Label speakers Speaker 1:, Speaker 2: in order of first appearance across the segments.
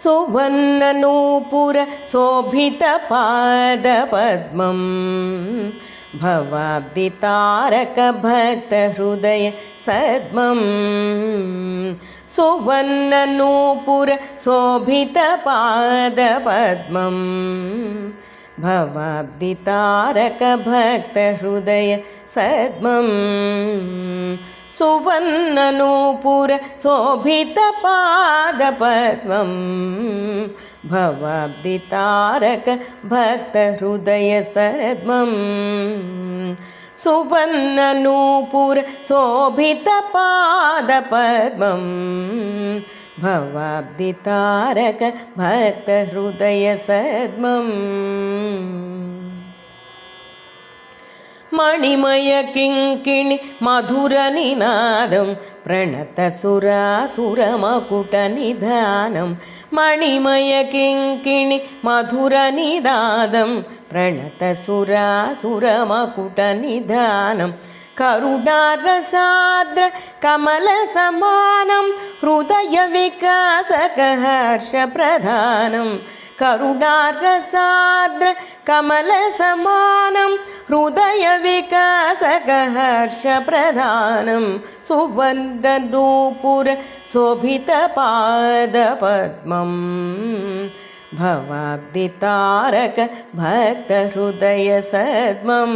Speaker 1: सुवर्णनूपुर शोभितपादपद्मं भवाब्धितारकभक्तहृदय सद्मं सुवर्णनूपुर शोभितपादपद्मं भवाब्धितारकभक्तहृदय सद्मं सुवर्णनूपुर शोभितपादपद्मं भवाब्धितारकभक्तहृदय सद्मं सुवर्णनूपुर शोभितपादपद्मं भवाब्धितारकभक्तहृदय सद्मं मणिमय किङ्किणि मधुरनिनादं प्रणतसुरासुरमकुटनिधानं मणिमय किङ्किणि मधुरनिनादं प्रणतसुरासुरमकुटनिधानं करुणारसार्द्र कमलसमानं हृदयविकासकहर्षप्रधानं करुणारसार्द्र कमलसमानं हृदयविकासकहर्षप्रधानं सुवर्णनूपुर शोभितपादपद्मं भवाब्धितारकभक्तहृदय सद्मं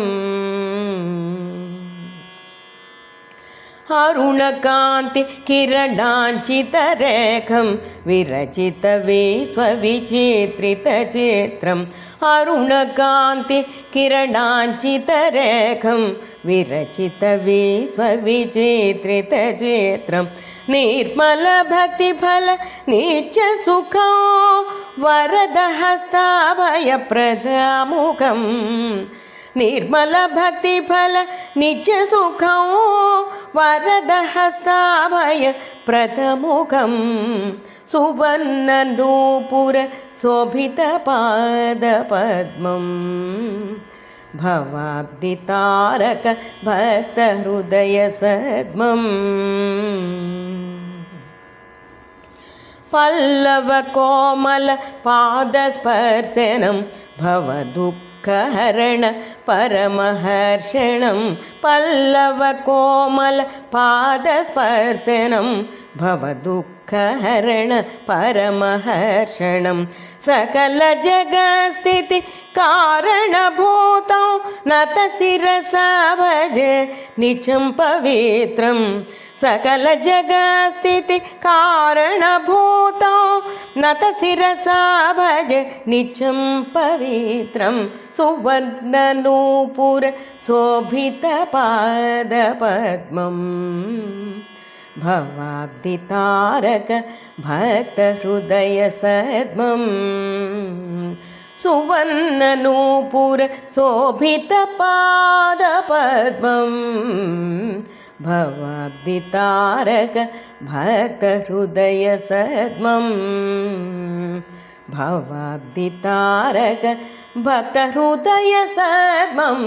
Speaker 1: अरुणकान्ति किरणाञ्चितरेखं विरचितविश्वविचित्रितचित्रम् अरुणकान्ति किरणाञ्चितरेखं विरचितविश्वविचित्रितचित्रं निर्मलभक्तिफल नित्यसुखो वरदहस्ताभयप्रदामुखम् निर्मलभक्तिफल नित्यसुखं वरदहस्ताभयप्रदमुखं सुवर्णनूपुर शोभितपादपद्मं भवाब्धितारकभक्तहृदय सद्मं पल्लवकोमल पादस्पर्शनं भवदुःखहरण परमहर्षणं पल्लवकोमल पादस्पर्शनं भवदुःखहरण परमहर्षणं सकलजगत्स्थिति कारणभूतं नतशिरसा भजे निचं पवित्रं सकलजगत्स्थिति कारणभूतं नतशिरसा भजे निचं पवित्रं सुवर्णनूपुर शोभितपादपद्मं भवाब्धितारकभक्तहृदय सद्मं सुवर्णनूपुर शोभितपादपद्मं भवाब्धितारकभक्तहृदय सद्मं भवाब्धितारकभक्तहृदय सद्मं